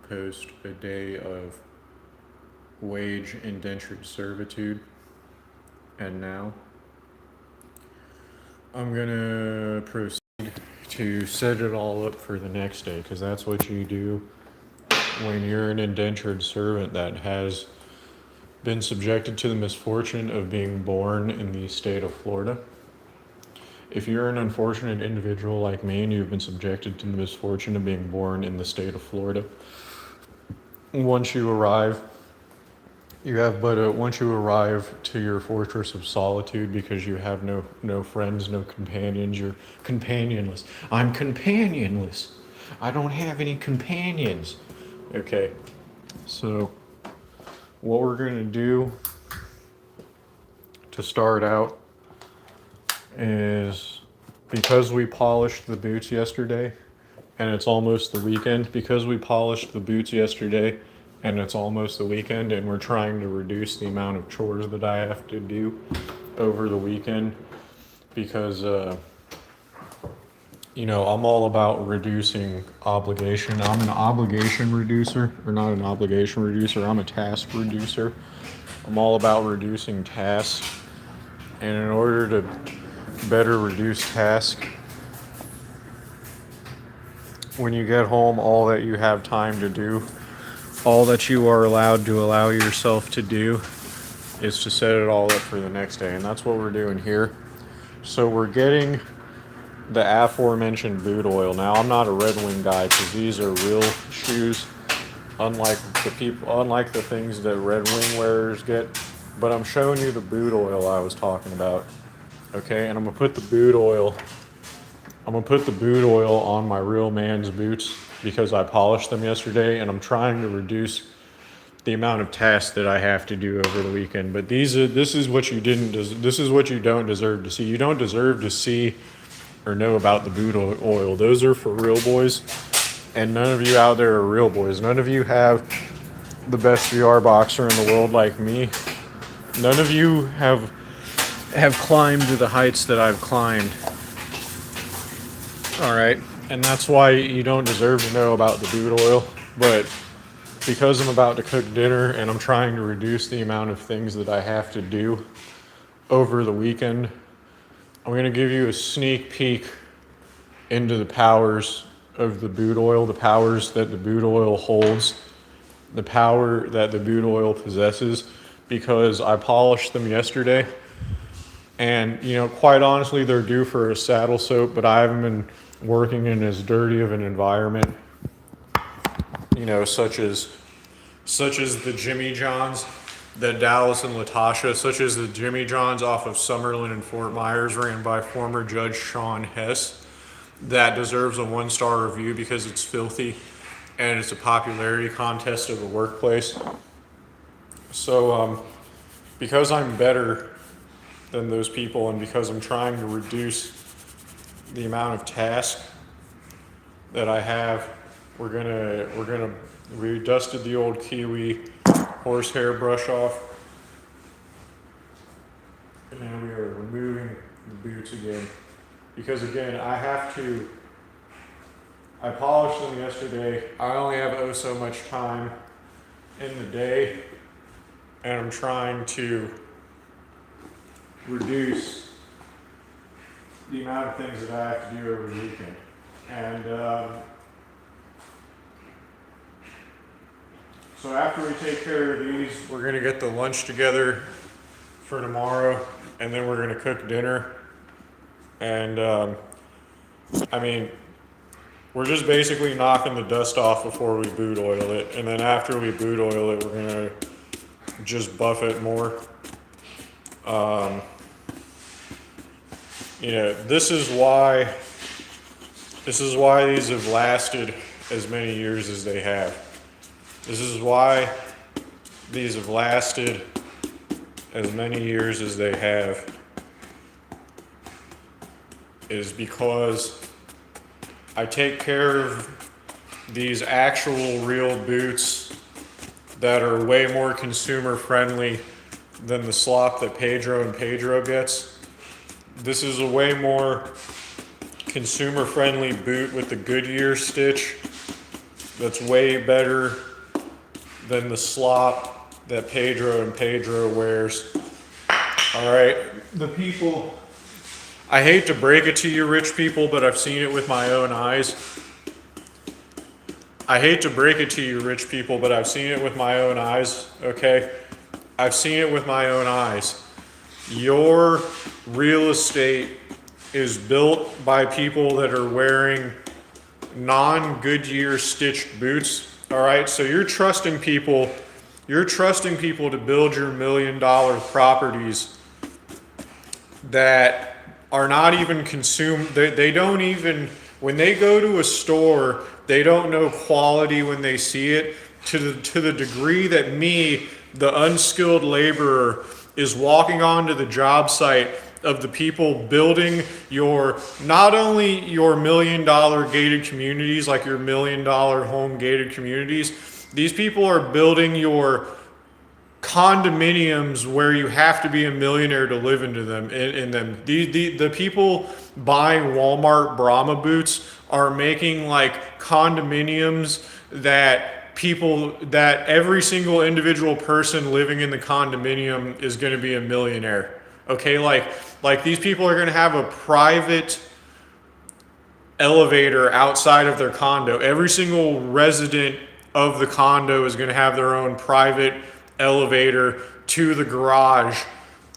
post a day of wage indentured servitude, and now I'm gonna proceed to set it all up for the next day, because that's what you do when you're an indentured servant that has been subjected to the misfortune of being born in the state of Florida. If you're an unfortunate individual like me and you've been subjected to the misfortune of being born in the state of Florida, once you arrive, once you arrive to your fortress of solitude, because you have no friends, no companions, you're companionless. I'm companionless. I don't have any companions. Okay, so what we're gonna do to start out is, because we polished the boots yesterday and it's almost the weekend, and it's almost the weekend, and we're trying to reduce the amount of chores that I have to do over the weekend, because I'm all about reducing obligation. I'm an obligation reducer, or not an obligation reducer, I'm a task reducer. I'm all about reducing tasks, and in order to better reduce tasks, when you get home, all that you have time to do, all that you are allowed to allow yourself to do, is to set it all up for the next day. And that's what we're doing here. So we're getting the aforementioned boot oil. Now, I'm not a Red Wing guy, because these are real shoes, unlike the things that Red Wing wearers get. But I'm showing you the boot oil I was talking about. Okay, and I'm gonna put the boot oil on my real man's boots, because I polished them yesterday, and I'm trying to reduce the amount of tasks that I have to do over the weekend. But this is what you don't deserve to see. You don't deserve to see or know about the boot oil. Those are for real boys, and none of you out there are real boys. None of you have the best VR boxer in the world like me. None of you have climbed to the heights that I've climbed. All right, and that's why you don't deserve to know about the boot oil. But because I'm about to cook dinner and I'm trying to reduce the amount of things that I have to do over the weekend, I'm going to give you a sneak peek into the powers of the boot oil, the powers that the boot oil holds, the power that the boot oil possesses, because I polished them yesterday. And, quite honestly, they're due for a saddle soap, but I haven't been working in as dirty of an environment, such as the Jimmy Johns that Dallas and Latasha, such as the Jimmy Johns off of Summerlin and Fort Myers, ran by former Judge Sean Hess, that deserves a 1-star review because it's filthy and it's a popularity contest of a workplace. So, because I'm better than those people, and because I'm trying to reduce the amount of tasks that I have, we dusted the old Kiwi horsehair brush off, and we are removing the boots again, because again, I polished them yesterday. I only have so much time in the day, and I'm trying to reduce the amount of things that I have to do over the weekend. And so after we take care of these, we're going to get the lunch together for tomorrow, and then we're going to cook dinner. And we're just basically knocking the dust off before we boot oil it. And then after we boot oil it, we're going to just buff it more. This is why these have lasted as many years as they have. This is why these have lasted as many years as they have, is because I take care of these actual real boots that are way more consumer friendly than the slop that Pedro and Pedro gets. This is a way more consumer friendly boot with the Goodyear stitch that's way better than the slop that Pedro and Pedro wears. All right, the people, I hate to break it to you, rich people, but I've seen it with my own eyes. I hate to break it to you, rich people, but I've seen it with my own eyes, okay? I've seen it with my own eyes. Your real estate is built by people that are wearing non-Goodyear stitched boots, all right? So you're trusting people to build your $1 million properties that are not even consumed. They don't even, when they go to a store, they don't know quality when they see it to the degree that me, the unskilled laborer, is walking onto the job site of the people building your, not only your $1 million gated communities, like your $1 million home gated communities, these people are building your condominiums where you have to be a millionaire to live into them. In them, the people buying Walmart Brahma boots are making like condominiums that every single individual person living in the condominium is going to be a millionaire. Okay, like these people are going to have a private elevator outside of their condo. Every single resident of the condo is going to have their own private elevator to the garage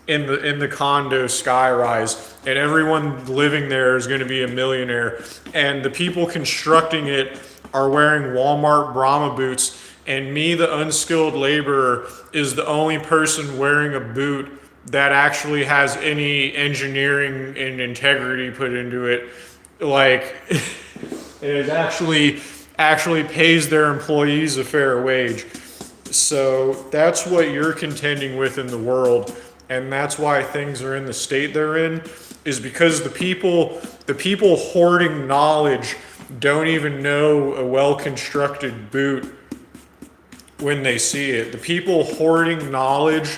in the condo skyrise, and everyone living there is going to be a millionaire. And the people constructing it are wearing Walmart Brahma boots, and me, the unskilled laborer, is the only person wearing a boot that actually has any engineering and integrity put into it. Like, it actually pays their employees a fair wage. So that's what you're contending with in the world, and that's why things are in the state they're in, is because the people hoarding knowledge don't even know a well-constructed boot when they see it. The people hoarding knowledge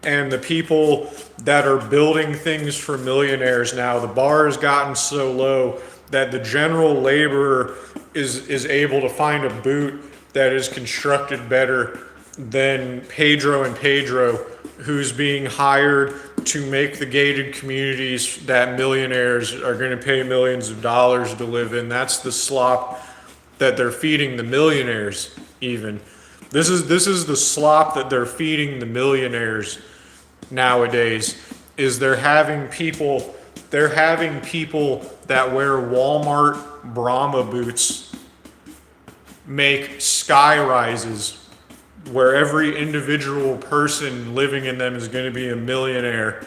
and the people that are building things for millionaires now, the bar has gotten so low that the general laborer is able to find a boot that is constructed better than Pedro and Pedro, who's being hired to make the gated communities that millionaires are going to pay millions of dollars to live in. That's the slop that they're feeding the millionaires even. This is the slop that they're feeding the millionaires nowadays, is they're having people that wear Walmart Brahma boots make sky rises where every individual person living in them is going to be a millionaire.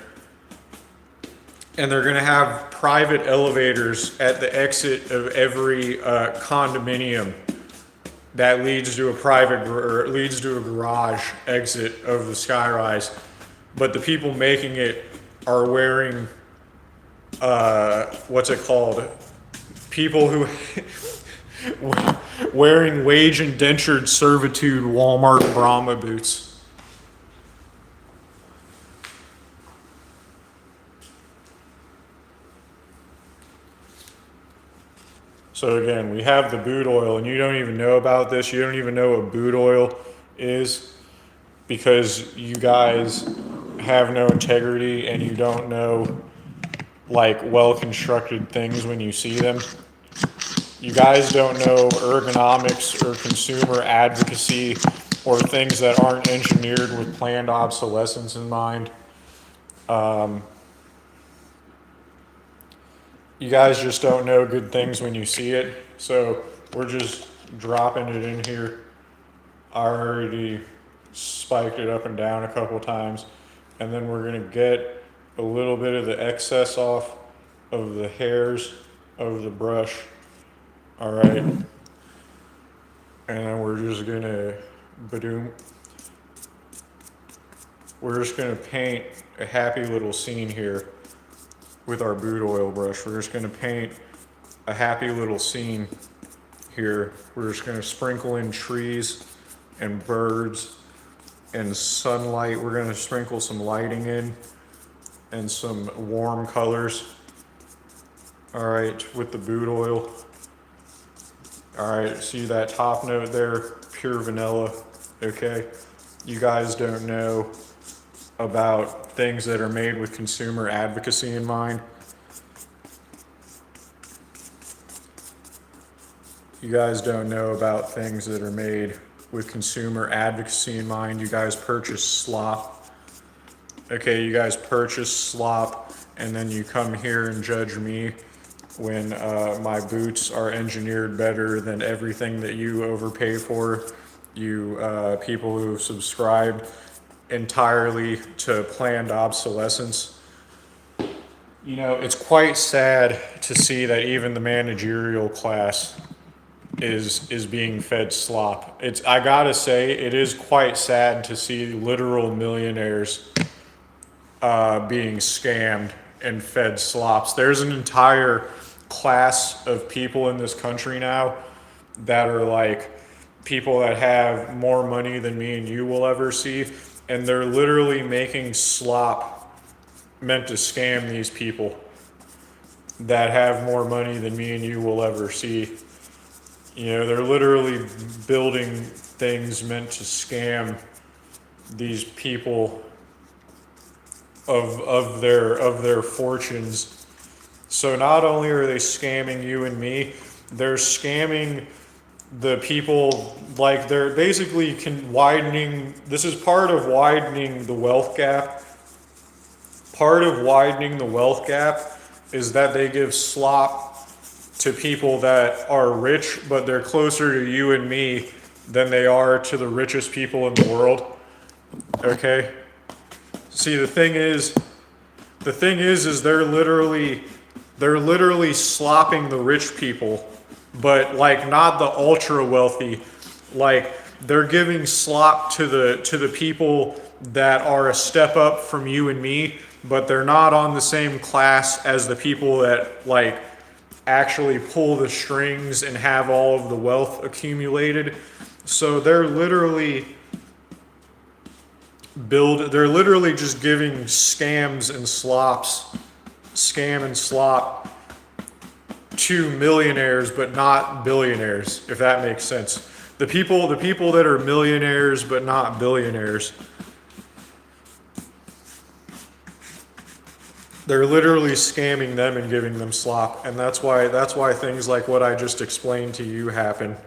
And they're going to have private elevators at the exit of every condominium that leads to a garage exit of the skyrise. But the people making it are wearing, what's it called? People who wearing wage indentured servitude Walmart Brahma boots. So again, we have the boot oil, and you don't even know about this. You don't even know what boot oil is because you guys have no integrity and you don't know like well-constructed things when you see them. You guys don't know ergonomics or consumer advocacy or things that aren't engineered with planned obsolescence in mind. You guys just don't know good things when you see it. So we're just dropping it in here. I already spiked it up and down a couple times. And then we're going to get a little bit of the excess off of the hairs of the brush. All right. And then we're just going to we're just going to paint a happy little scene here with our boot oil brush. We're just going to paint a happy little scene here. We're just going to sprinkle in trees and birds and sunlight. We're going to sprinkle some lighting in and some warm colors. All right, with the boot oil. All right, see that top note there, pure vanilla. Okay, you guys don't know about things that are made with consumer advocacy in mind. You guys don't know about things that are made with consumer advocacy in mind. You guys purchase slop. Okay, you guys purchase slop, and then you come here and judge me when my boots are engineered better than everything that you overpay for. You people who subscribed entirely to planned obsolescence. You know, it's quite sad to see that even the managerial class is being fed slop. It's, I gotta say, it is quite sad to see literal millionaires being scammed and fed slops. There's an entire class of people in this country now that are like people that have more money than me and you will ever see, and they're literally making slop meant to scam these people that have more money than me and you will ever see. You know, they're literally building things meant to scam these people of their fortunes. So not only are they scamming you and me, they're scamming the people. Like, they're basically widening. This is part of widening the wealth gap. Part of widening the wealth gap is that they give slop to people that are rich, but they're closer to you and me than they are to the richest people in the world. Okay? See, the thing is they're literally slopping the rich people, but like not the ultra wealthy. Like, they're giving slop to the people that are a step up from you and me, but they're not on the same class as the people that like actually pull the strings and have all of the wealth accumulated. So they're literally just giving scams and slops, scam and slop to millionaires, but not billionaires, if that makes sense. The people that are millionaires but not billionaires, they're literally scamming them and giving them slop, and that's why things like what I just explained to you happen.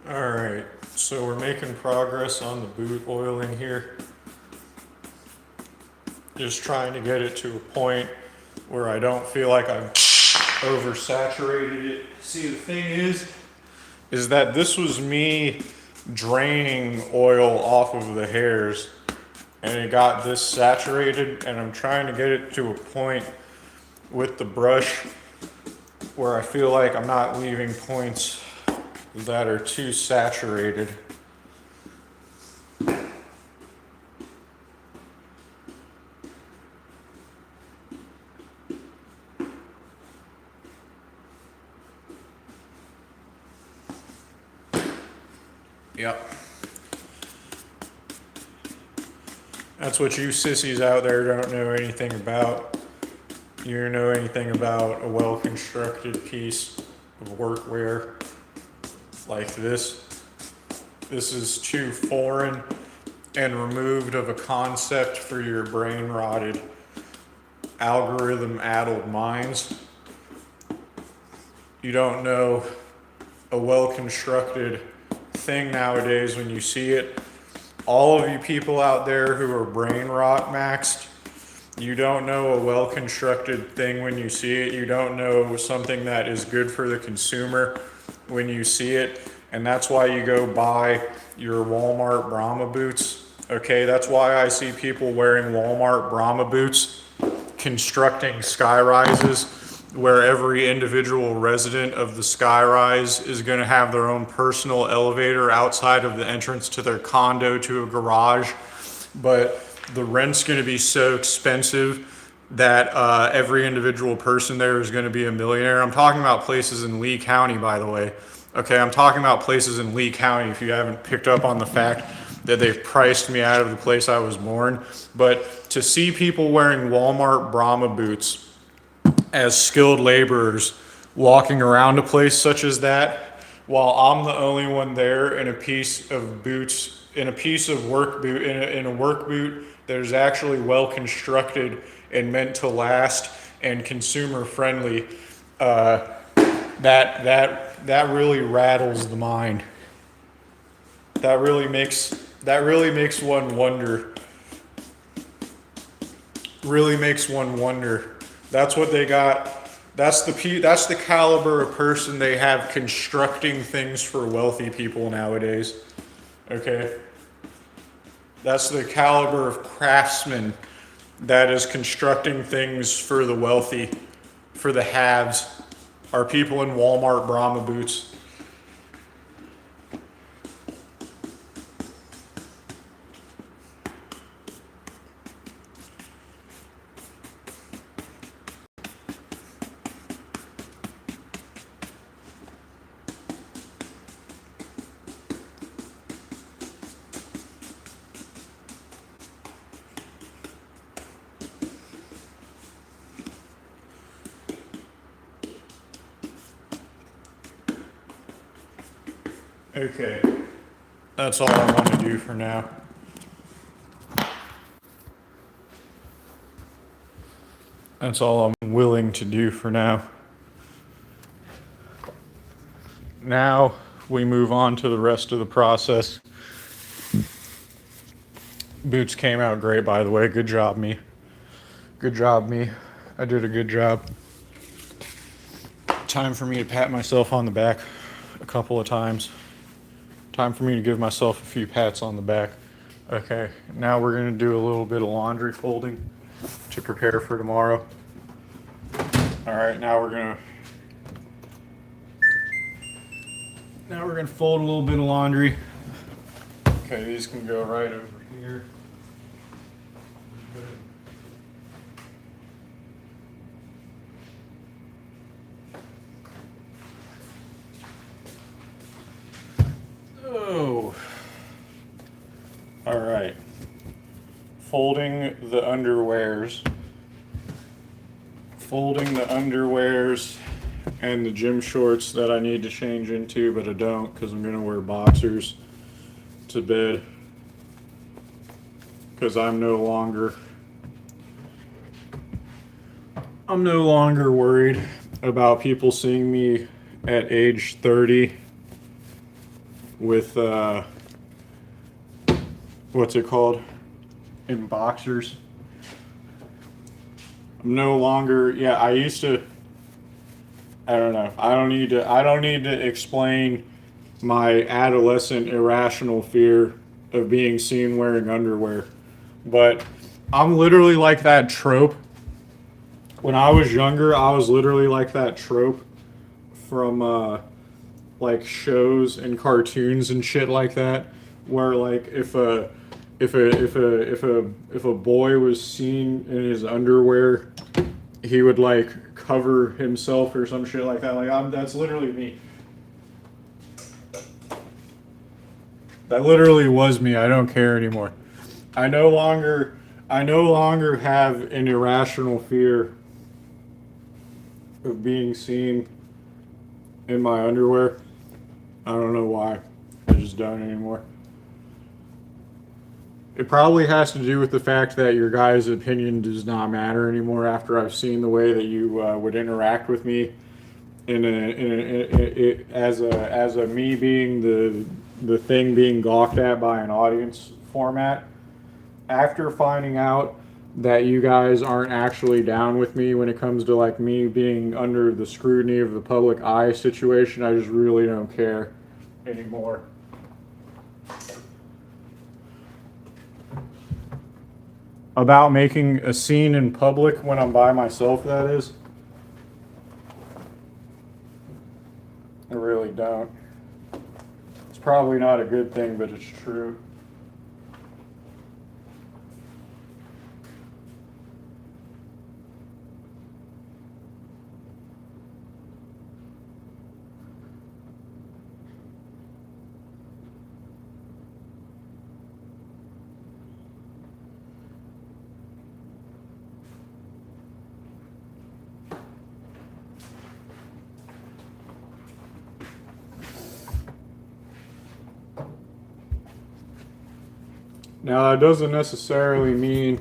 All right, so we're making progress on the boot oiling here. Just trying to get it to a point where I don't feel like I've oversaturated it. See, the thing is that this was me draining oil off of the hairs, and it got this saturated, and I'm trying to get it to a point with the brush where I feel like I'm not leaving points that are too saturated. Yep. That's what you sissies out there don't know anything about. You don't know anything about a well-constructed piece of workwear like this. This is too foreign and removed of a concept for your brain-rotted, algorithm-addled minds. You don't know a well-constructed thing nowadays when you see it. All of you people out there who are brain rot maxed, you don't know a well-constructed thing when you see it. You don't know something that is good for the consumer when you see it. And that's why you go buy your Walmart Brahma boots. Okay, that's why I see people wearing Walmart Brahma boots, constructing sky rises, where every individual resident of the skyrise is going to have their own personal elevator outside of the entrance to their condo to a garage. But the rent's going to be so expensive that every individual person there is going to be a millionaire. I'm talking about places in Lee County, by the way. Okay, I'm talking about places in Lee County, if you haven't picked up on the fact that they've priced me out of the place I was born. But to see people wearing Walmart Brahma boots as skilled laborers walking around a place such as that, while I'm the only one there in a piece of boots, in a piece of work boot, in a work boot that is actually well constructed and meant to last and consumer friendly, that really rattles the mind. That really makes one wonder. Really makes one wonder. That's what they got. That's the caliber of person they have constructing things for wealthy people nowadays. Okay? That's the caliber of craftsman that is constructing things for the wealthy, for the haves, are people in Walmart Brahma boots. Okay, that's all I want to do for now. That's all I'm willing to do for now. Now we move on to the rest of the process. Boots came out great, by the way. Good job, me. Good job, me. I did a good job. Time for me to pat myself on the back a couple of times. Time for me to give myself a few pats on the back. Okay, now we're gonna do a little bit of laundry folding to prepare for tomorrow. All right, now we're gonna fold a little bit of laundry. Okay, these can go right over here. Oh, all right. Folding the underwears. Folding the underwears and the gym shorts that I need to change into, but I don't because I'm gonna wear boxers to bed because I'm no longer worried about people seeing me at age 30 with what's it called, in boxers. I'm no longer, yeah, I used to, I don't know, I don't need to explain my adolescent irrational fear of being seen wearing underwear, but I'm literally like that trope. When I was younger, I was literally like that trope from like shows and cartoons and shit like that, where like if a boy was seen in his underwear, he would like cover himself or some shit like that. Like that's literally me. That literally was me. I don't care anymore. I no longer have an irrational fear of being seen in my underwear. I don't know why. I just don't anymore. It probably has to do with the fact that your guys' opinion does not matter anymore after I've seen the way that you would interact with me as a me being the thing being gawked at by an audience format. After finding out that you guys aren't actually down with me when it comes to like me being under the scrutiny of the public eye situation, I just really don't care anymore. About making a scene in public when I'm by myself, that is. I really don't. It's probably not a good thing, but it's true. Now, that doesn't necessarily mean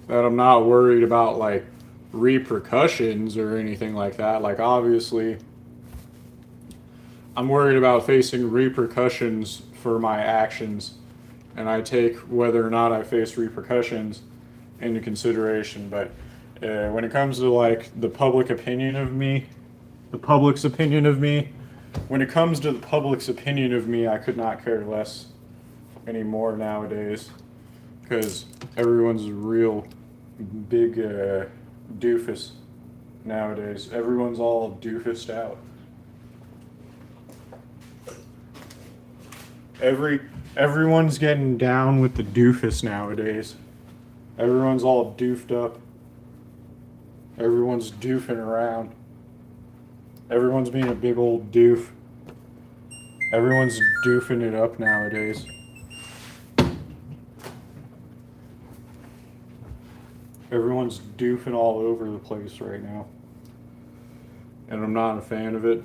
that I'm not worried about like repercussions or anything like that. Like, obviously, I'm worried about facing repercussions for my actions, and I take whether or not I face repercussions into consideration. But when it comes to like the public opinion of me, the public's opinion of me, when it comes to the public's opinion of me, I could not care less anymore nowadays, because everyone's a real big doofus nowadays. Everyone's all doofused out. Everyone's getting down with the doofus nowadays. Everyone's all doofed up. Everyone's doofing around. Everyone's being a big old doof. Everyone's doofing it up nowadays. Everyone's doofing all over the place right now. And I'm not a fan of it.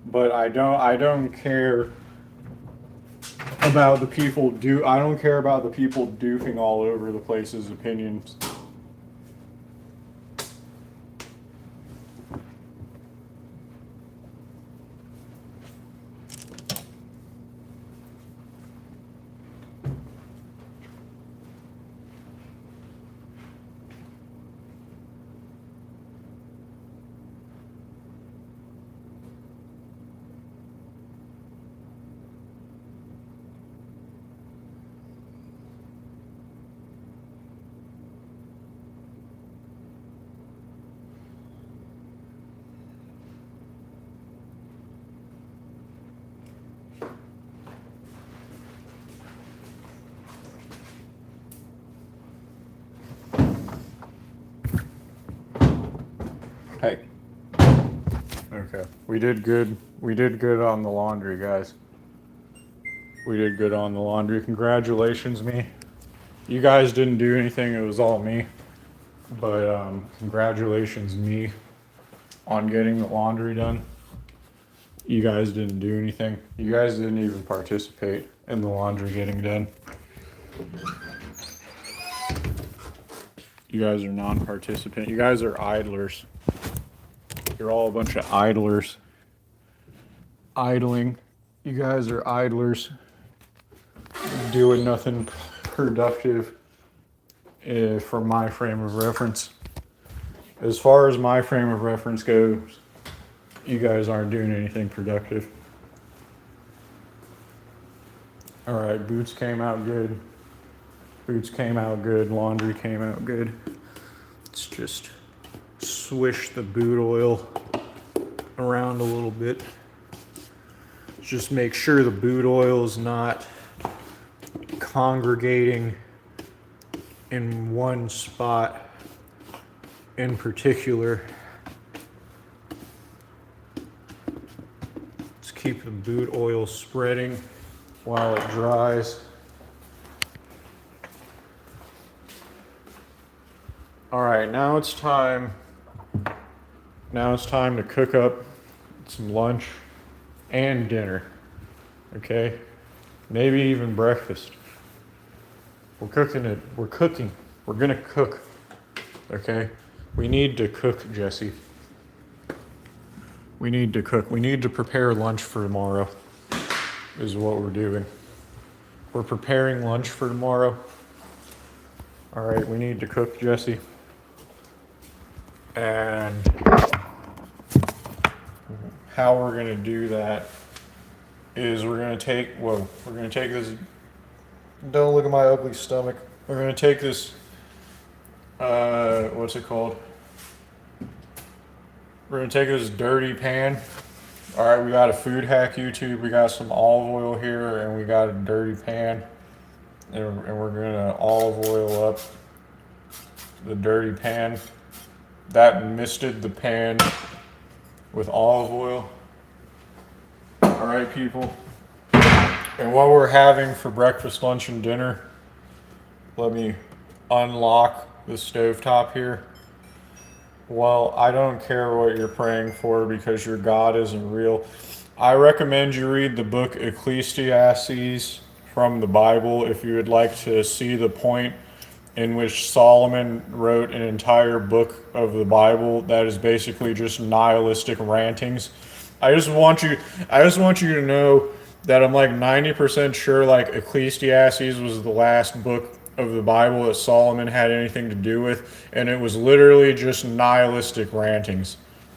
But I don't care about the people I don't care about the people doofing all over the place's opinions. Hey. Okay. We did good. We did good on the laundry, guys. We did good on the laundry. Congratulations, me. You guys didn't do anything. It was all me. But congratulations, me, on getting the laundry done. You guys didn't do anything. You guys didn't even participate in the laundry getting done. You guys are non-participant. You guys are idlers. You're all a bunch of idlers. Idling. You guys are idlers. Doing nothing productive from my frame of reference. As far as my frame of reference goes, you guys aren't doing anything productive. Alright, boots came out good. Boots came out good. Laundry came out good. Let's just swish the boot oil around a little bit. Just make sure the boot oil is not congregating in one spot in particular. Let's keep the boot oil spreading while it dries. All right, now it's time to cook up some lunch and dinner. Okay? Maybe even breakfast. We're cooking. We're gonna cook. Okay? We need to cook, Jesse. We need to cook. We need to prepare lunch for tomorrow, is what we're doing. We're preparing lunch for tomorrow. All right, we need to cook, Jesse. And how we're gonna do that is we're gonna take this. Don't look at my ugly stomach. We're gonna take this. What's it called? We're gonna take this dirty pan. All right, we got a food hack YouTube. We got some olive oil here, and we got a dirty pan, and we're gonna olive oil up the dirty pan. That misted the pan with olive oil. All right, people. And what we're having for breakfast, lunch, and dinner, let me unlock the stovetop here. Well, I don't care what you're praying for because your God isn't real. I recommend you read the book Ecclesiastes from the Bible if you would like to see the point in which Solomon wrote an entire book of the Bible that is basically just nihilistic rantings. I just want you to know that I'm like 90% sure like Ecclesiastes was the last book of the Bible that Solomon had anything to do with, and it was literally just nihilistic rantings.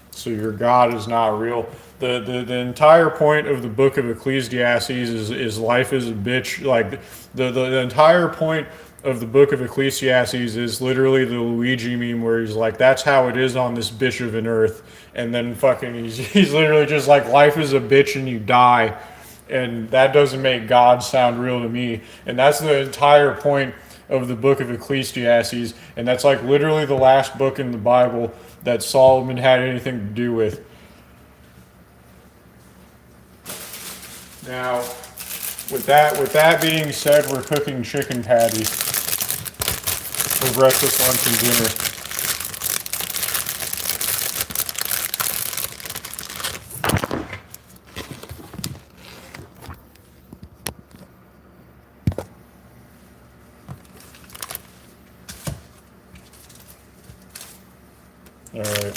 So your God is not real. The entire point of the book of Ecclesiastes is life is a bitch. Like the entire point of the book of Ecclesiastes is literally the Luigi meme where he's like, that's how it is on this bitch of an earth. And then fucking he's literally just like, life is a bitch and you die. And that doesn't make God sound real to me. And that's the entire point of the book of Ecclesiastes. And that's like literally the last book in the Bible that Solomon had anything to do with. Now, with that being said, we're cooking chicken patties for breakfast, lunch, and dinner. All right.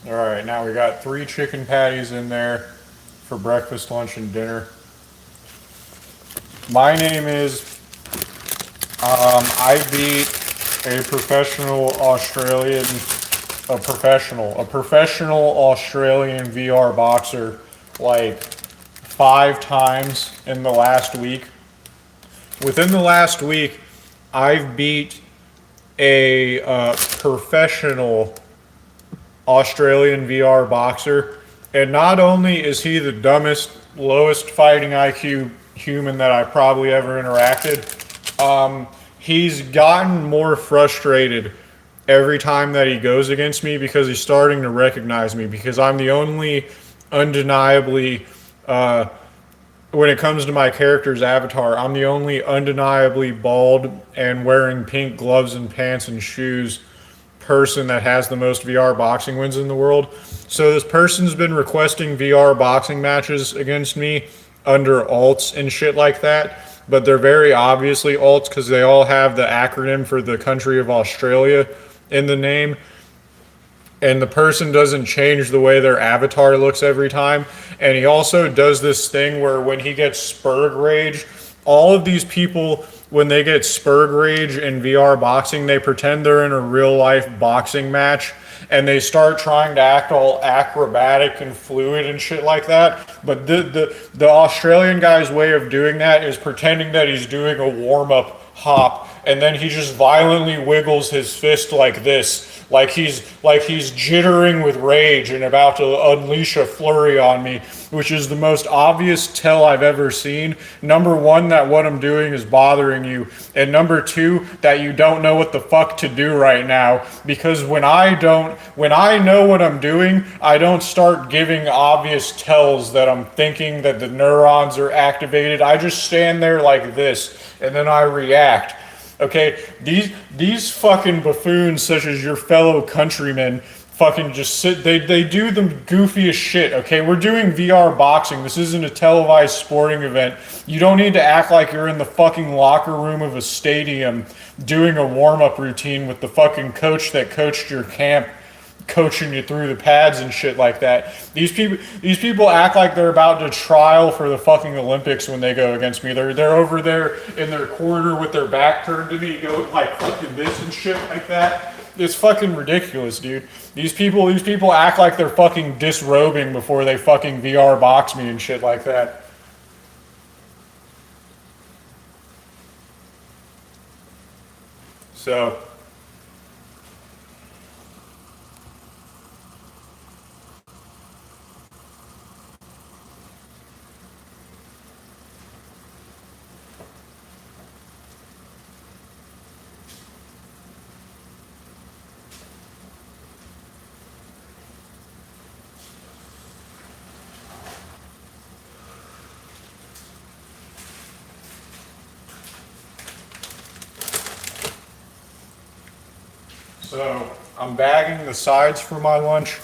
All right, now we got 3 chicken patties in there for breakfast, lunch, and dinner. My name is, I beat a professional Australian VR boxer like 5 times in the last week. Within the last week, I've beat a professional Australian VR boxer, and not only is he the dumbest, lowest fighting IQ human that I probably ever interacted, he's gotten more frustrated every time that he goes against me because he's starting to recognize me, because I'm the only undeniably, when it comes to my character's avatar, I'm the only undeniably bald and wearing pink gloves and pants and shoes person that has the most VR boxing wins in the world. So this person's been requesting VR boxing matches against me under alts and shit like that, but they're very obviously alts because they all have the acronym for the country of Australia in the name. And the person doesn't change the way their avatar looks every time. And he also does this thing where when he gets Spurg Rage, all of these people, when they get Spurg Rage in VR boxing, they pretend they're in a real life boxing match and they start trying to act all acrobatic and fluid and shit like that. But the Australian guy's way of doing that is pretending that he's doing a warm-up hop and then he just violently wiggles his fist like this, like he's jittering with rage and about to unleash a flurry on me, which is the most obvious tell I've ever seen. Number one, that what I'm doing is bothering you, and number two, that you don't know what the fuck to do right now. Because when I know what I'm doing, I don't start giving obvious tells that I'm thinking that the neurons are activated. I just stand there like this, and then I react. Okay, these fucking buffoons, such as your fellow countrymen, fucking just sit. They do the goofiest shit. Okay, we're doing VR boxing. This isn't a televised sporting event. You don't need to act like you're in the fucking locker room of a stadium doing a warm up routine with the fucking coach that coached your camp, coaching you through the pads and shit like that. These people act like they're about to trial for the fucking Olympics when they go against me. They're over there in their corner with their back turned to me, go like fucking this and shit like that. It's fucking ridiculous, dude. These people act like they're fucking disrobing before they fucking VR box me and shit like that. So So I'm bagging the sides for my lunch.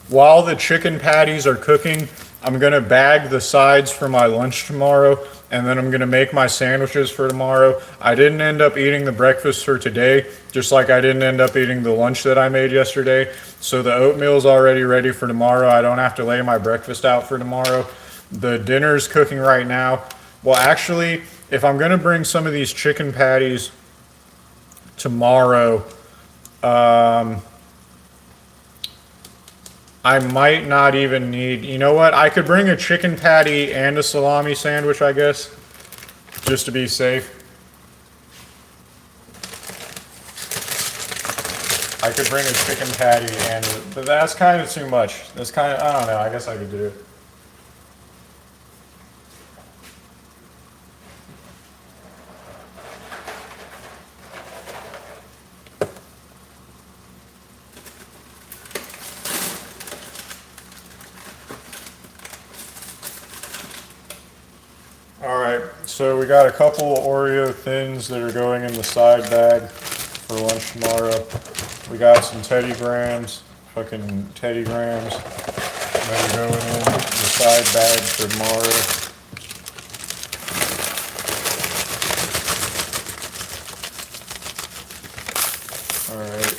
While the chicken patties are cooking, I'm gonna bag the sides for my lunch tomorrow, and then I'm gonna make my sandwiches for tomorrow. I didn't end up eating the breakfast for today, just like I didn't end up eating the lunch that I made yesterday. So the oatmeal's already ready for tomorrow. I don't have to lay my breakfast out for tomorrow. The dinner's cooking right now. Well, actually, if I'm gonna bring some of these chicken patties tomorrow, I might not even need, you know what? I could bring a chicken patty and a salami sandwich, I guess, just to be safe. I could bring a chicken patty but that's kind of too much. That's kind of, I don't know, I guess I could do it. All right, so we got a couple Oreo thins that are going in the side bag for lunch tomorrow. We got some Teddy Grahams, fucking Teddy Grahams, that are going in the side bag for tomorrow. All right.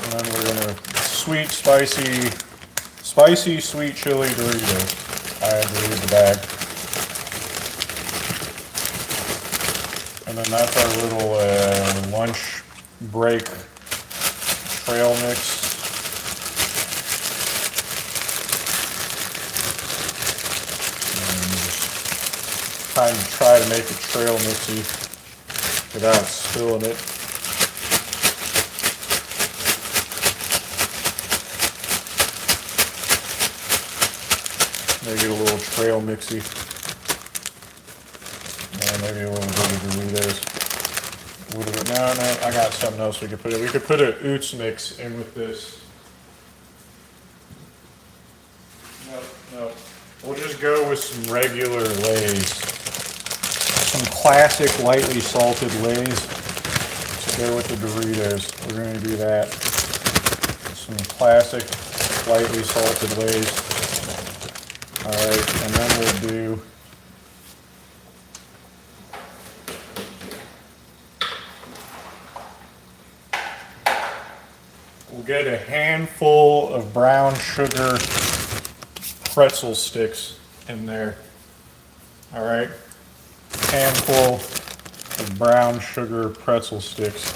And then we're gonna spicy sweet chili Doritos. I had to leave the bag. And then that's our little lunch break trail mix. And just try to make it trail mixy without spilling it. Make it a little trail mixy. And maybe a little bit of Doritos. No, I got something else we could put in. We could put a Oots mix in with this. No. We'll just go with some regular Lay's. Some classic lightly salted Lay's to go with the Doritos. We're going to do that. Some classic lightly salted Lay's. Alright, and then we'll do get a handful of brown sugar pretzel sticks in there. Alright, handful of brown sugar pretzel sticks.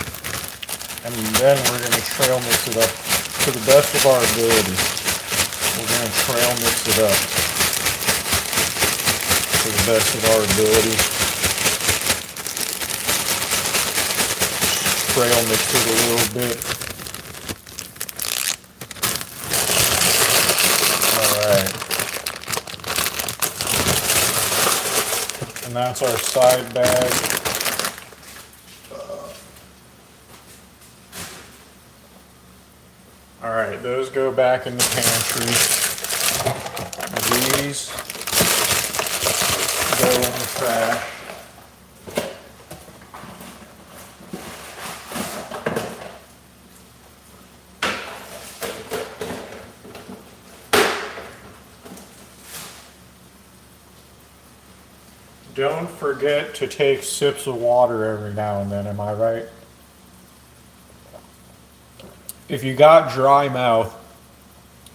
And then we're going to trail mix it up to the best of our ability. We're going to trail mix it up. to the best of our ability. Trail mix it a little bit. Alright. And that's our side bag. Alright, those go back in the pantry. These go in the trash. Don't forget to take sips of water every now and then, am I right? If you got dry mouth,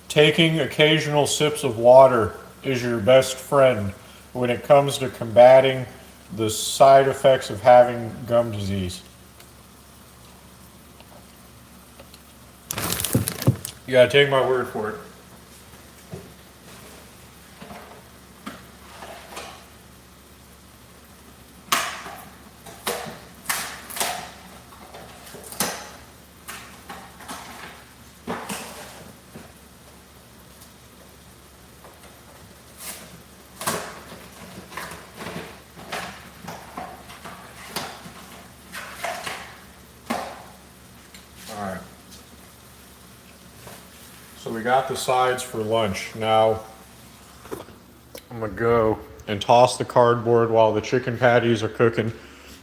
taking occasional sips of water is your best friend when it comes to combating the side effects of having gum disease. You gotta take my word for it. Alright. So we got the sides for lunch. Now, I'm gonna go and toss the cardboard while the chicken patties are cooking.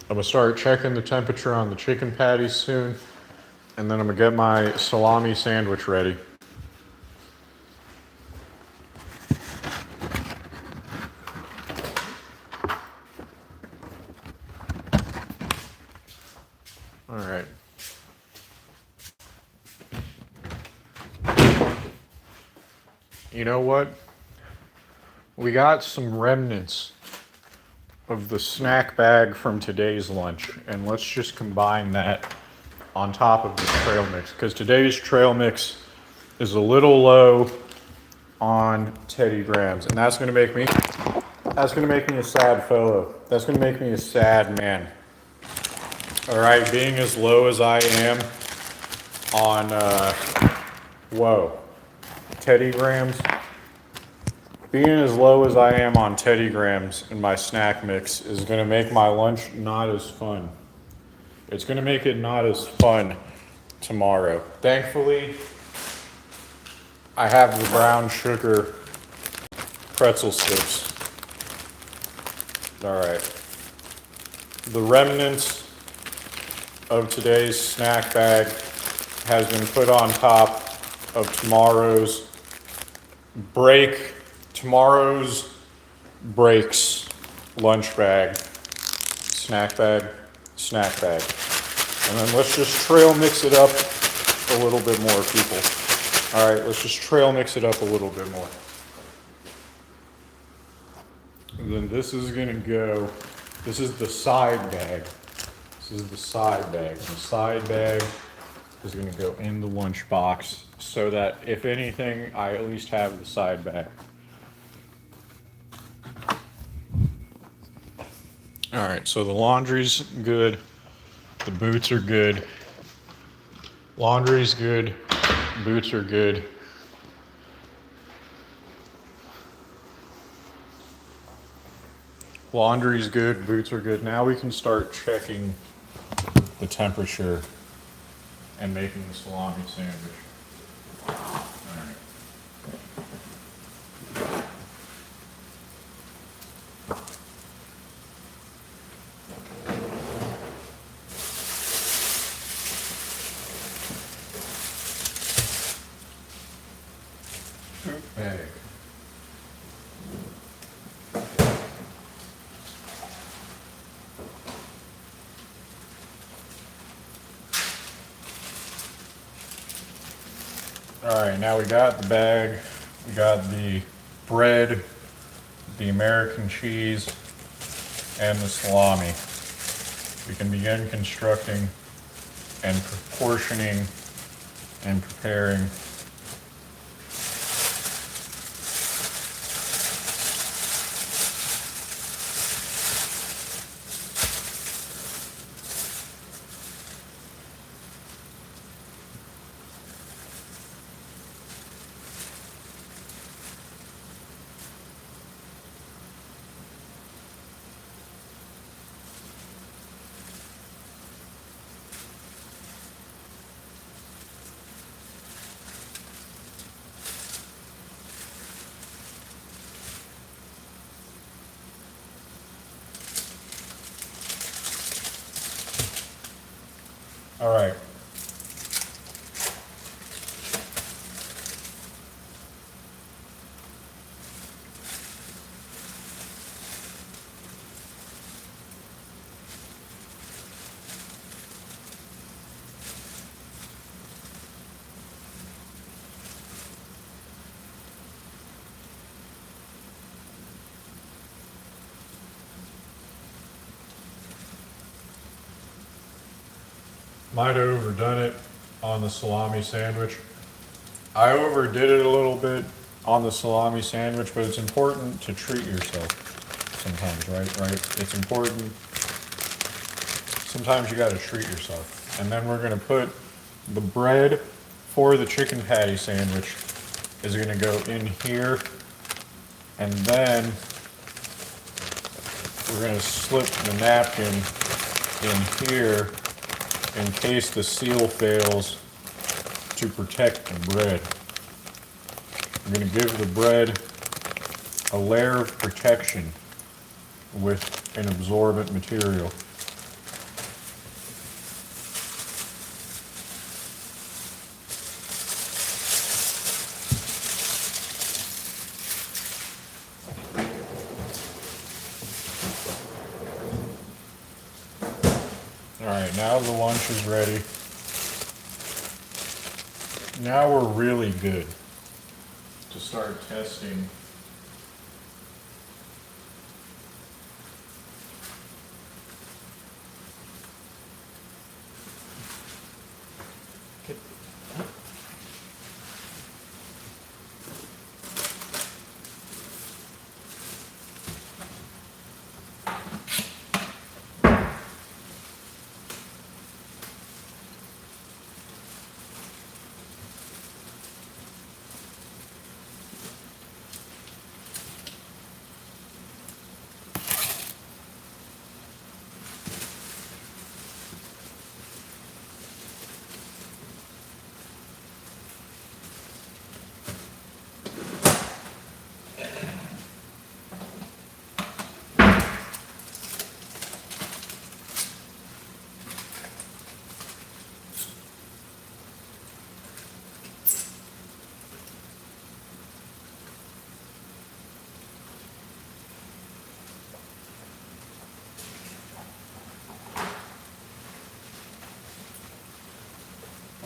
I'm gonna start checking the temperature on the chicken patties soon. And then I'm gonna get my salami sandwich ready. Alright. You know what? We got some remnants of the snack bag from today's lunch, and let's just combine that on top of the trail mix, because today's trail mix is a little low on Teddy Grahams, and that's gonna make me a sad fellow. That's gonna make me a sad man. All right, being as low as I am on Teddy Grahams. Being as low as I am on Teddy Grahams in my snack mix is going to make my lunch not as fun. It's going to make it not as fun tomorrow. Thankfully, I have the brown sugar pretzel sticks. All right. The remnants of today's snack bag has been put on top of tomorrow's breaks lunch bag, snack bag. And then let's just trail mix it up a little bit more, people. All right, let's just trail mix it up a little bit more. And then this is gonna go, this is the side bag. The side bag is gonna go in the lunch box so that if anything, I at least have the side bag. All right, so the laundry's good. The boots are good. Laundry's good. Boots are good. Laundry's good. Boots are good. Now we can start checking the temperature and making the salami sandwich. All right. Bag. All right, now we got the bag, we got the bread, the American cheese, and the salami. We can begin constructing and proportioning and preparing All right. Might have overdone it on the salami sandwich. I overdid it a little bit on the salami sandwich, but it's important to treat yourself sometimes, right? It's important. Sometimes you got to treat yourself. And then we're going to put the bread for the chicken patty sandwich is going to go in here. And then we're going to slip the napkin in here in case the seal fails to protect the bread. I'm going to give the bread a layer of protection with an absorbent material. Alright, now the lunch is ready. Now we're really good to start testing.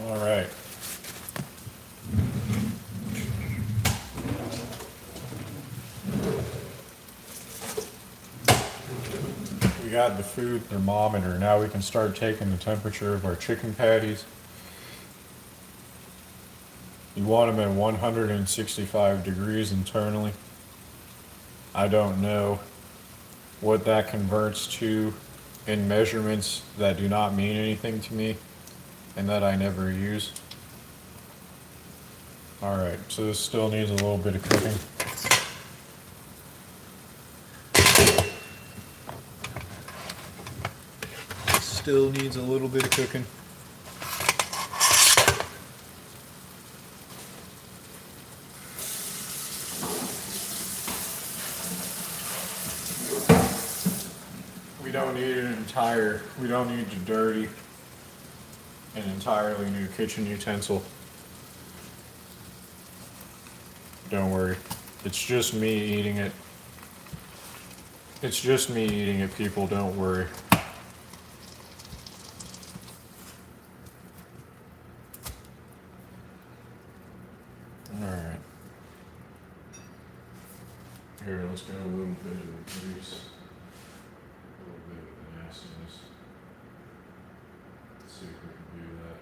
All right. We got the food thermometer. Now we can start taking the temperature of our chicken patties. You want them at 165 degrees internally. I don't know what that converts to in measurements that do not mean anything to me and that I never use. Alright, so this still needs a little bit of cooking. Still needs a little bit of cooking. We don't need to dirty an entirely new kitchen utensil. Don't worry. It's just me eating it. It's just me eating it, people. Don't worry. Alright. Here, let's get a little bit of the grease. A little bit of the nastiness. Let's see if we can do that.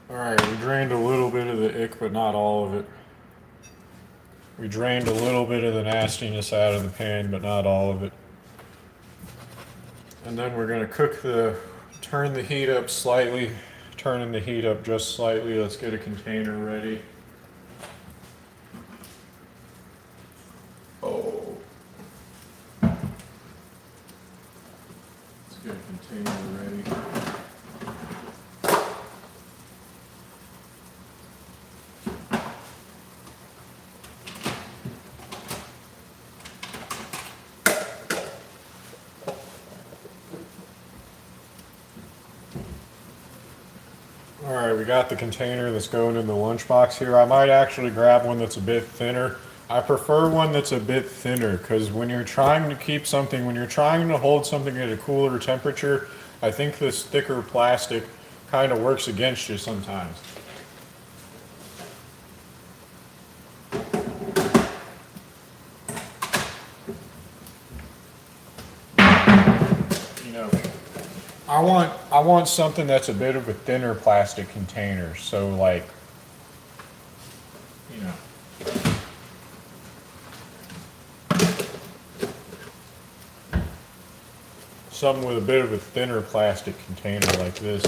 Alright, we drained a little bit of the ick, but not all of it. We drained a little bit of the nastiness out of the pan, but not all of it. And then we're going to turn the heat up slightly, turning the heat up just slightly. Let's get a container ready. Oh. Let's get a container ready. right, we got the container that's going in the lunchbox here. I might actually grab one that's a bit thinner. I prefer one that's a bit thinner because when you're trying to keep something, when you're trying to hold something at a cooler temperature, I think this thicker plastic kind of works against you sometimes. You know, I want something that's a bit of a thinner plastic container. So like, you know, something with a bit of a thinner plastic container like this.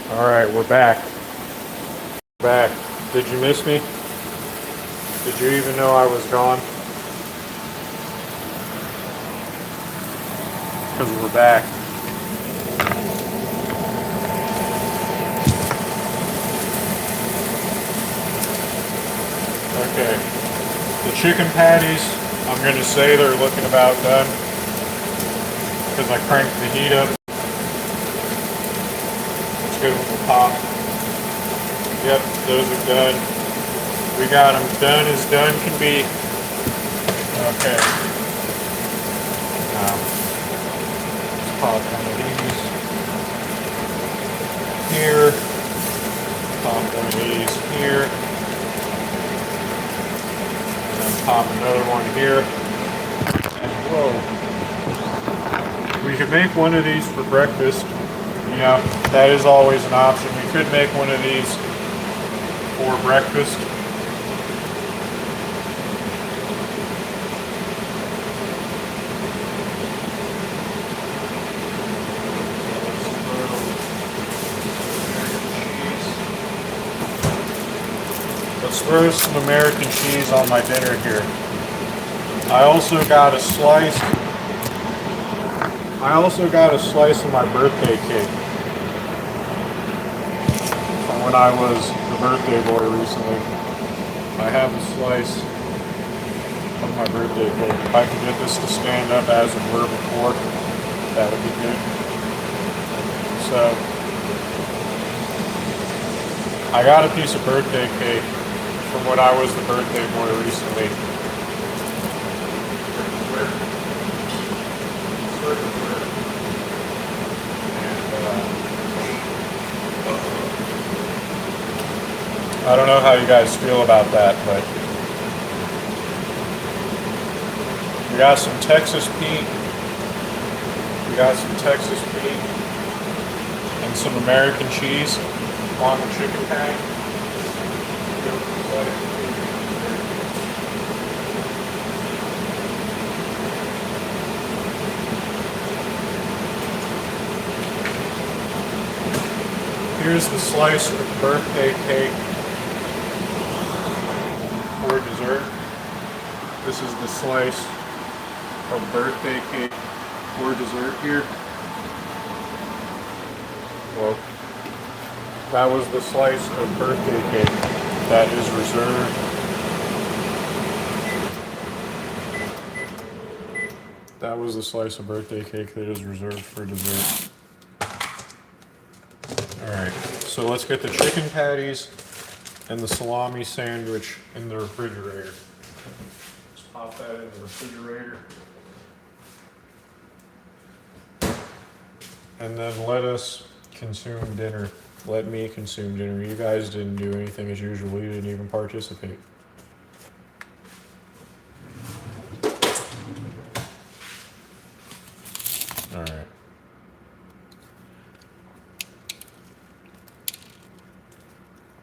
All right, we're back. Back. Did you miss me? Did you even know I was gone? Because we're back. Okay. The chicken patties, I'm going to say they're looking about done. Because I cranked the heat up. Let's give them a pop. Yep, those are done. We got them done as done can be. Okay. Now, let's pop one of these here. Pop one of these here. And then pop another one here. And whoa. We could make one of these for breakfast. You know, that is always an option. We could make one of these for breakfast. Let's throw some American cheese on my dinner here. I also got a slice of my birthday cake from when I was the birthday boy recently. I have a slice of my birthday cake. If I could get this to stand up as it were before, that would be good. So, I got a piece of birthday cake from when I was the birthday boy recently. I don't know how you guys feel about that, but we got some Texas Pete. We got some Texas Pete and some American cheese on the chicken patty. Here's the slice of birthday cake for dessert. This is the slice of birthday cake for dessert here. Well, that was the slice of birthday cake that is reserved. That was the slice of birthday cake that is reserved for dessert. Alright, so let's get the chicken patties and the salami sandwich in the refrigerator. Let's pop that in the refrigerator. And then let us consume dinner. Let me consume dinner. You guys didn't do anything as usual. You didn't even participate. Alright.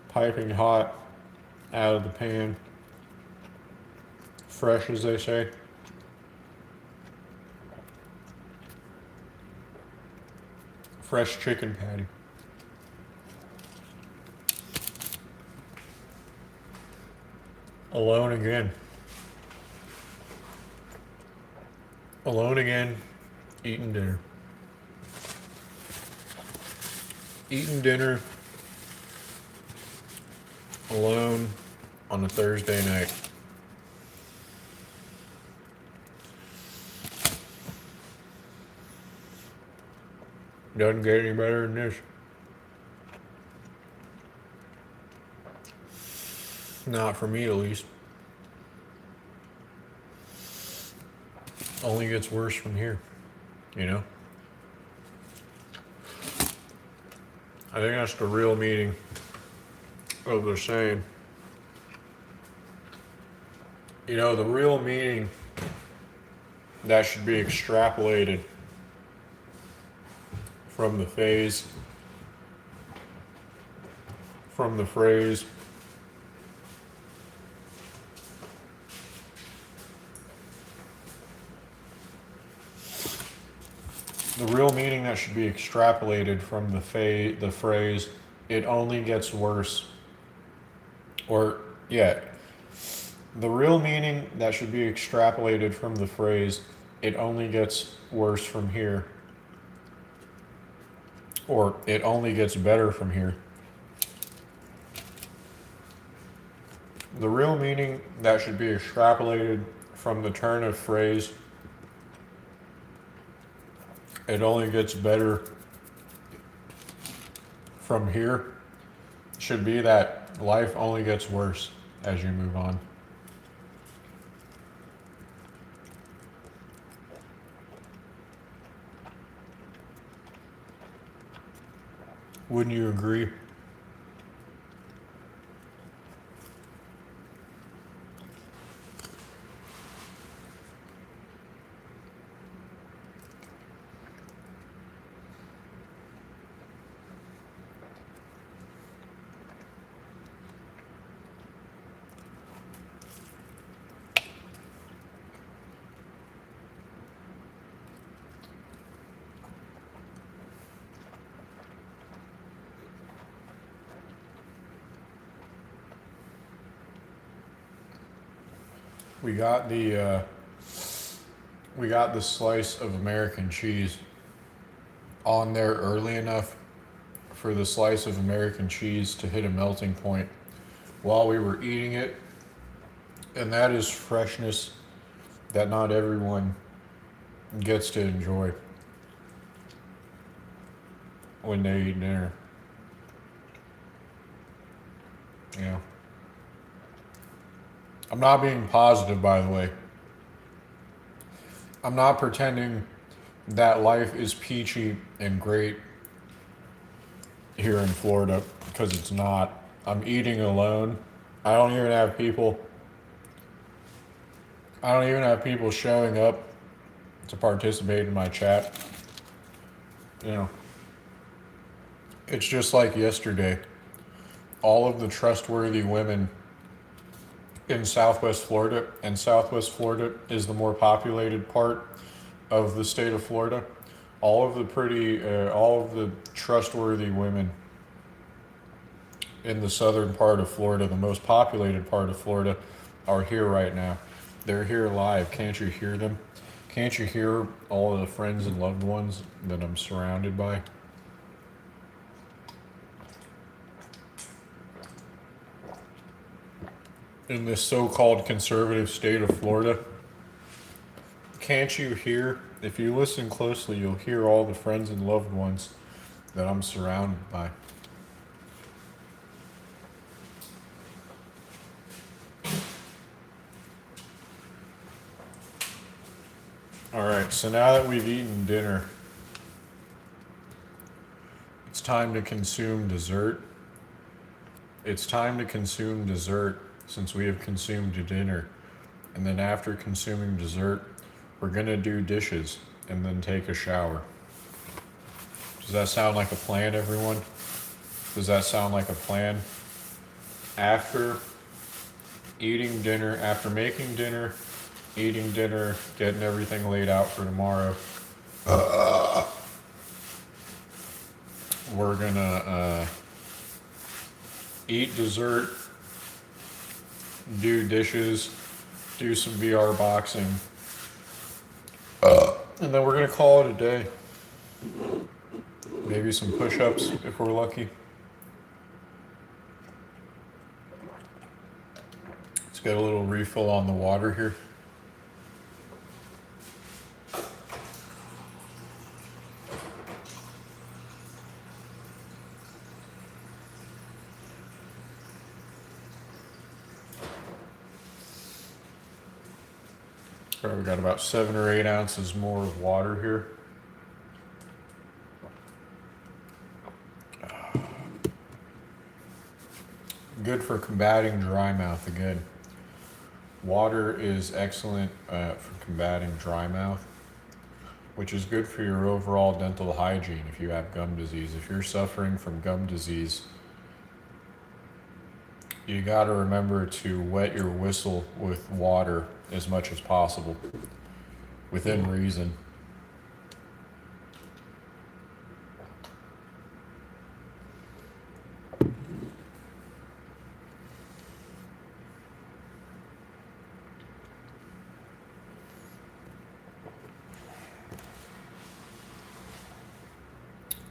Piping hot out of the pan. Fresh, as they say. Fresh chicken patty. Alone again. Alone again, eating dinner. Eating dinner alone on a Thursday night. Doesn't get any better than this. Not for me, at least. Only gets worse from here, you know? I think that's the real meaning of the saying. You know, the real meaning that should be extrapolated from the phase, from the phrase, the real meaning that should be extrapolated from the phrase, it only gets worse. Or, yeah, the real meaning that should be extrapolated from the phrase, it only gets worse from here. Or, it only gets better from here. The real meaning that should be extrapolated from the turn of phrase, it only gets better from here, should be that life only gets worse as you move on. Wouldn't you agree? We got the slice of American cheese on there early enough for the slice of American cheese to hit a melting point while we were eating it. And that is freshness that not everyone gets to enjoy when they eat dinner. You know. I'm not being positive, by the way. I'm not pretending that life is peachy and great here in Florida, because it's not. I'm eating alone. I don't even have people showing up to participate in my chat. You know, it's just like yesterday. All of the trustworthy women in Southwest Florida, and Southwest Florida is the more populated part of the state of Florida. All of the trustworthy women in the southern part of Florida, the most populated part of Florida, are here right now. They're here live. Can't you hear them? Can't you hear all of the friends and loved ones that I'm surrounded by? In this so-called conservative state of Florida, can't you hear? If you listen closely, you'll hear all the friends and loved ones that I'm surrounded by. All right, so now that we've eaten dinner, it's time to consume dessert. It's time to consume dessert since we have consumed dinner. And then after consuming dessert, we're going to do dishes and then take a shower. Does that sound like a plan, everyone? Does that sound like a plan? After eating dinner, after making dinner, eating dinner, getting everything laid out for tomorrow, we're gonna eat dessert, do dishes, do some VR boxing, and then we're gonna call it a day. Maybe some push-ups if we're lucky. get a little refill on the water here. All right, we got about 7 or 8 ounces more of water here. Good for combating dry mouth again. Water is excellent for combating dry mouth, which is good for your overall dental hygiene if you have gum disease. If you're suffering from gum disease, you got to remember to wet your whistle with water as much as possible, within reason.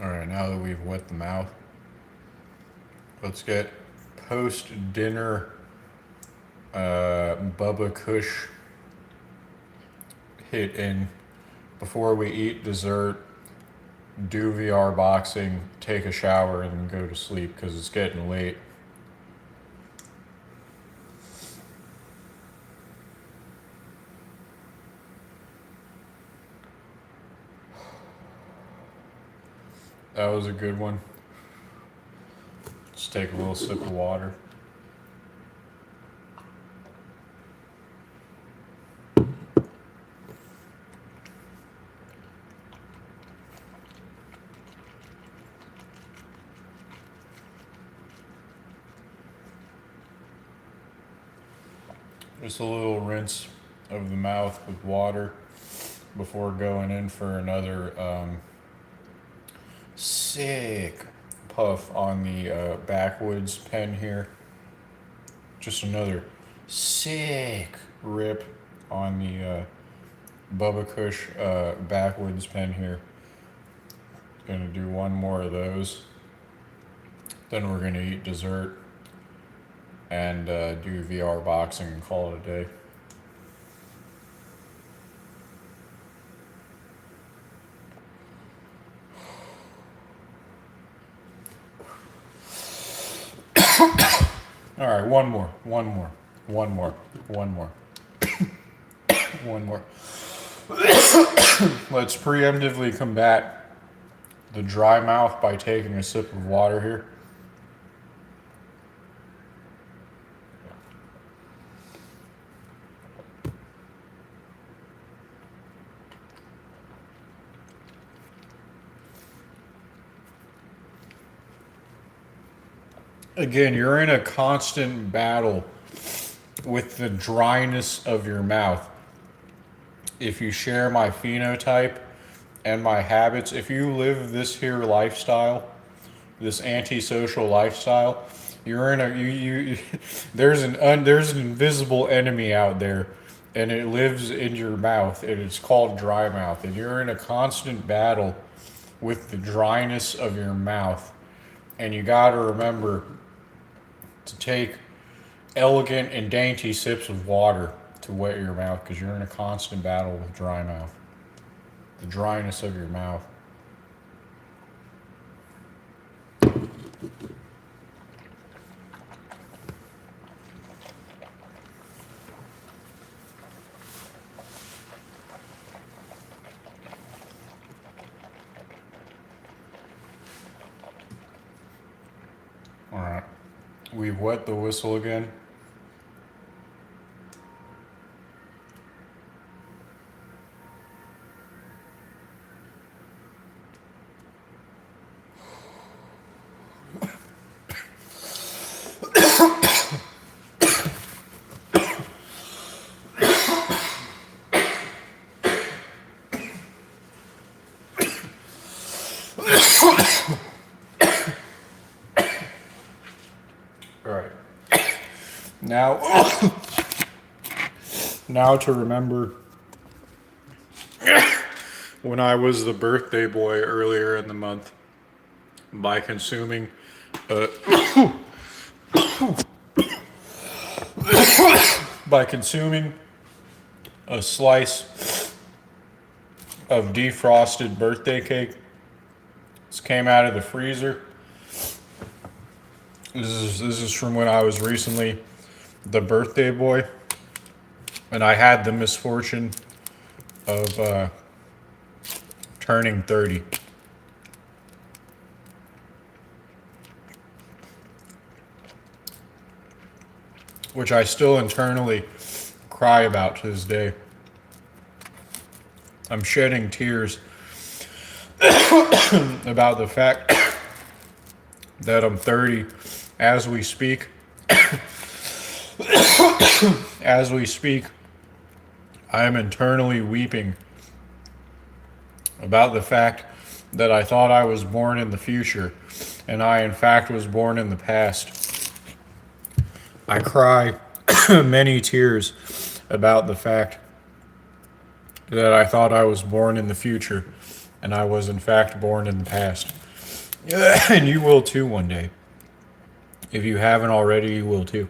All right, now that we've wet the mouth, let's get post-dinner Bubba Kush hit in before we eat dessert, do VR boxing, take a shower, and then go to sleep because it's getting late. That was a good one. Just take a little sip of water. Just a little rinse of the mouth with water before going in for another sick puff on the backwoods pen here. Just another sick rip on the Bubba Kush backwoods pen here. Gonna do one more of those. Then we're gonna eat dessert and do VR boxing and call it a day. All right, one more. Let's preemptively combat the dry mouth by taking a sip of water here. Again, you're in a constant battle with the dryness of your mouth. If you share my phenotype and my habits, if you live this here lifestyle, this antisocial lifestyle, you're in a there's an invisible enemy out there, and it lives in your mouth, and it's called dry mouth, and you're in a constant battle with the dryness of your mouth, and you got to remember to take elegant and dainty sips of water to wet your mouth, because you're in a constant battle with dry mouth, the dryness of your mouth. All right, we've wet the whistle again. All right. Now to remember when I was the birthday boy earlier in the month by consuming by consuming a slice of defrosted birthday cake. This came out of the freezer. This is from when I was recently the birthday boy, and I had the misfortune of turning 30. Which I still internally cry about to this day. I'm shedding tears about the fact that I'm 30 as we speak. As we speak, I am internally weeping about the fact that I thought I was born in the future, and I in fact was born in the past. I cry many tears about the fact that I thought I was born in the future, and I was in fact born in the past. And you will too one day. If you haven't already, you will too.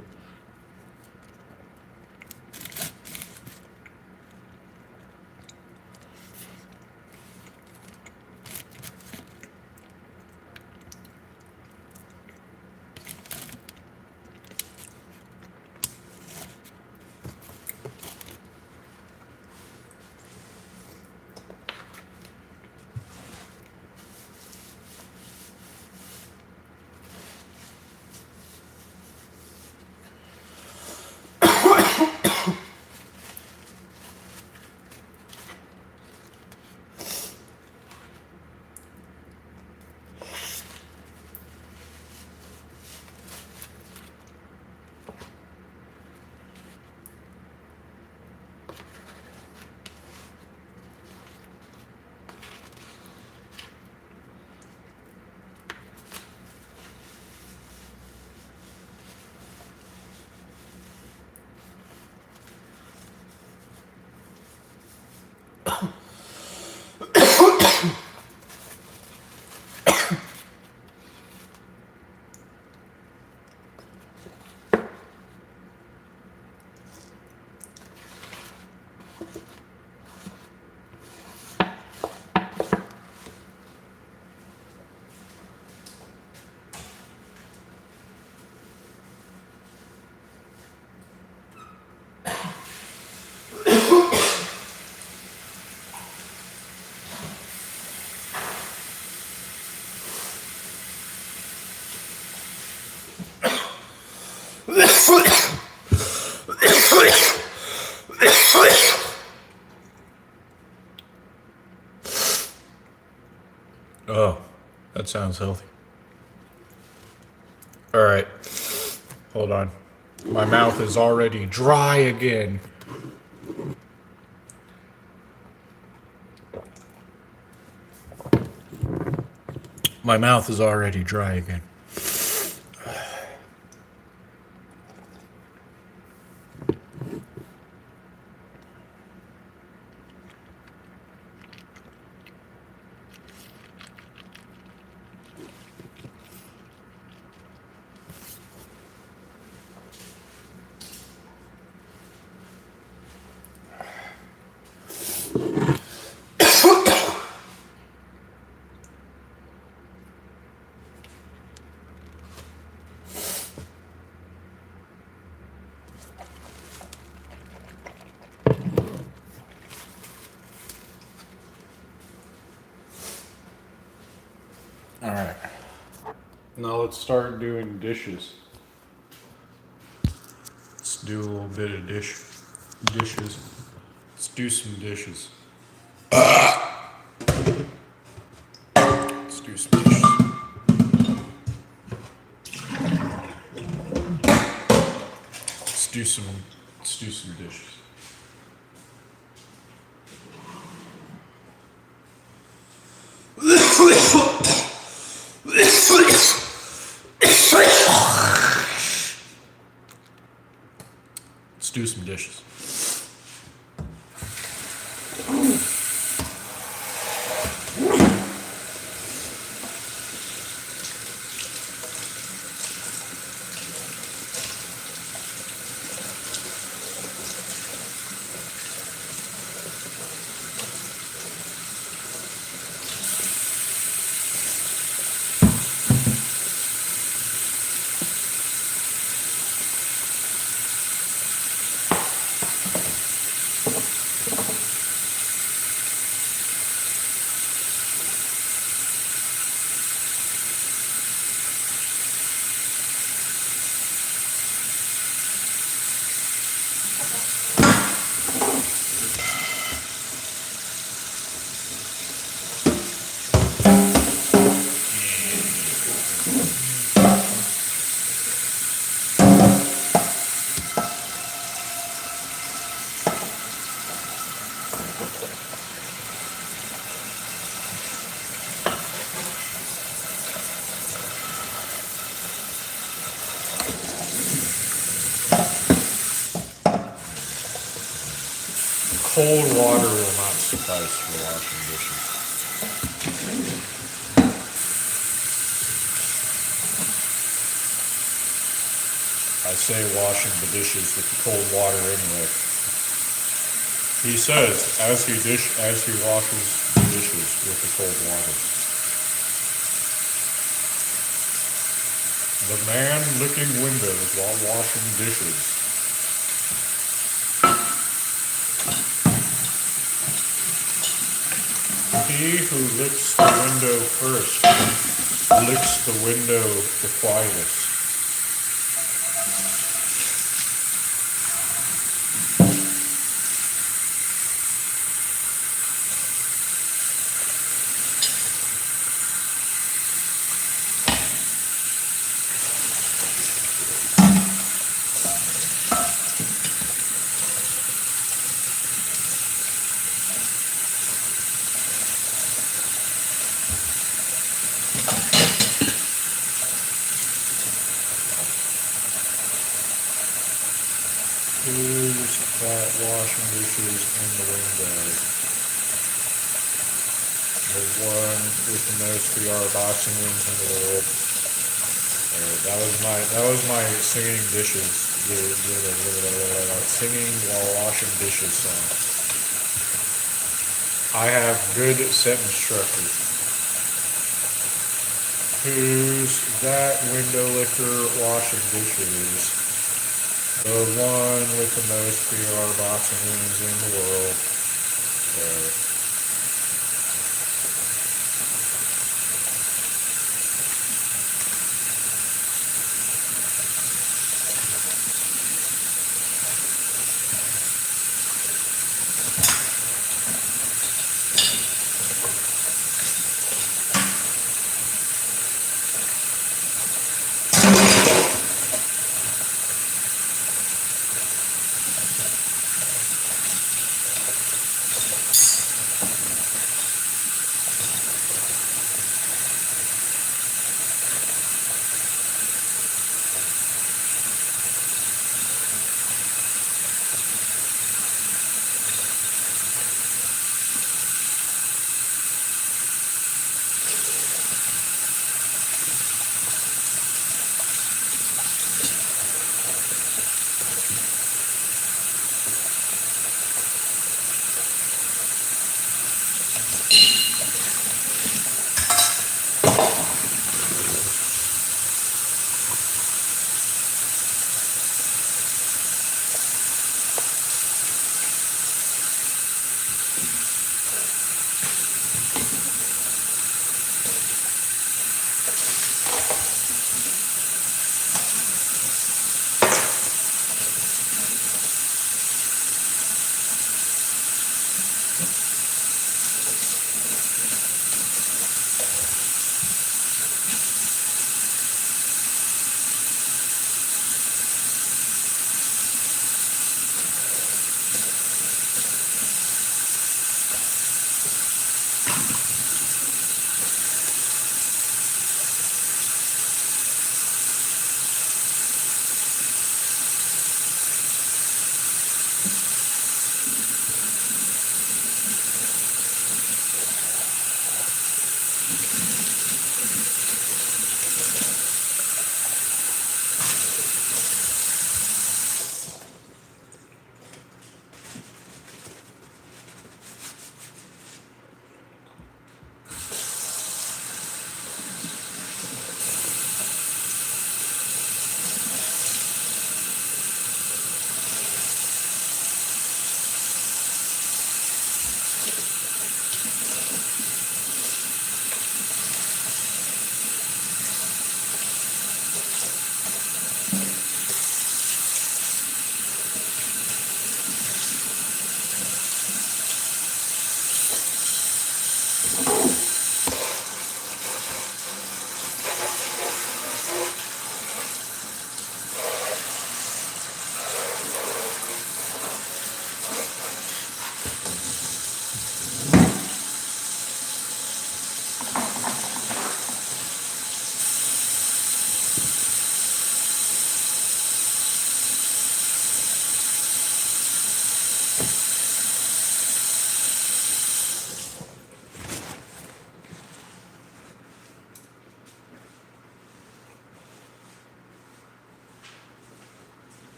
Oh, that sounds healthy. All right, hold on. My mouth is already dry again. My mouth is already dry again. All right. Now let's start doing dishes. Let's do a little bit of dishes. Let's do some dishes. Let's do some dishes. Let's do some dishes. Let's do some dishes. cold water will not suffice for washing dishes. I say washing the dishes with the cold water anyway. He says as he washes the dishes with the cold water. The man licking windows while washing dishes. He who licks the window first licks the window the quietest. Who's that washing dishes in the window? The one with the most VR boxing wins in the world. That was my singing dishes, singing while washing dishes song. I have good sentence structure. Who's that window licker washing dishes? The one with the most VR boxing wins in the world.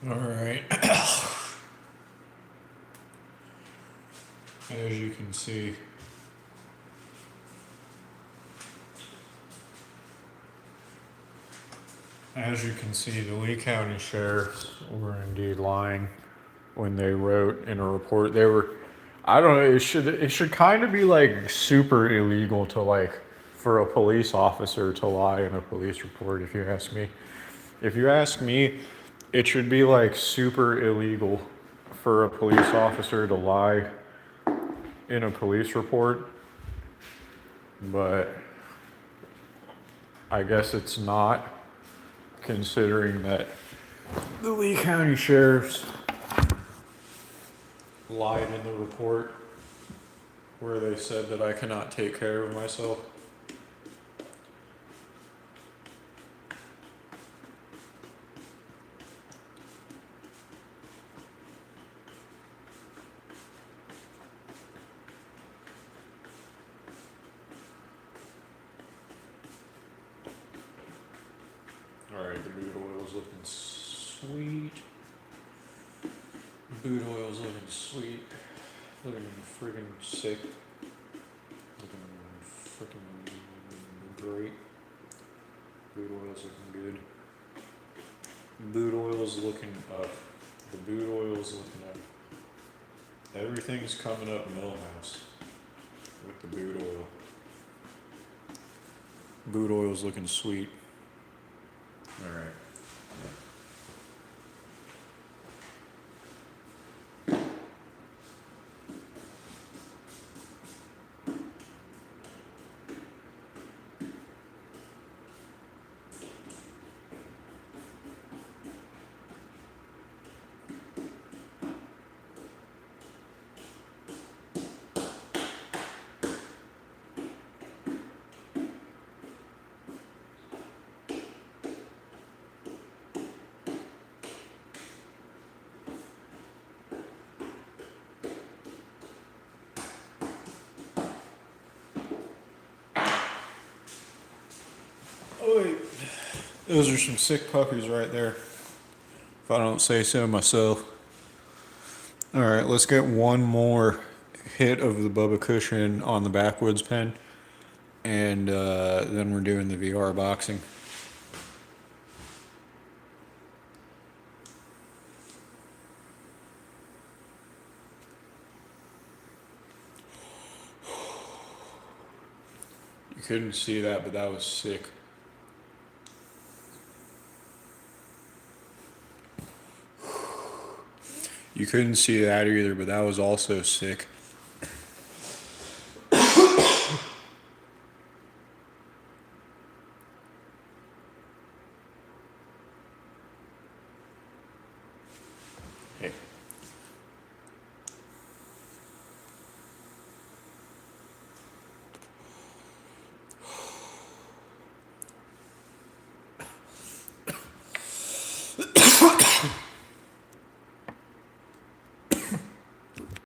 All right. As you can see, the Lee County sheriffs were indeed lying when they wrote in a report. They were, I don't know. It should kind of be like super illegal to like for a police officer to lie in a police report. If you ask me, it should be like super illegal for a police officer to lie in a police report. But I guess it's not, considering that the Lee County sheriffs lied in the report where they said that I cannot take care of myself. Alright, the boot oil's looking sweet. Boot oil's looking sweet. Looking friggin' sick. Looking freaking great. Boot oil's looking good. Boot oil's looking up. The boot oil's looking up. Everything's coming up Millhouse with the boot oil. Boot oil's looking sweet. Alright. Oh, wait. Those are some sick puppies right there, if I don't say so myself. Alright, let's get one more hit of the Bubba Cushion on the backwoods pen, and then we're doing the VR boxing. You couldn't see that, but that was sick. You couldn't see that either, but that was also sick.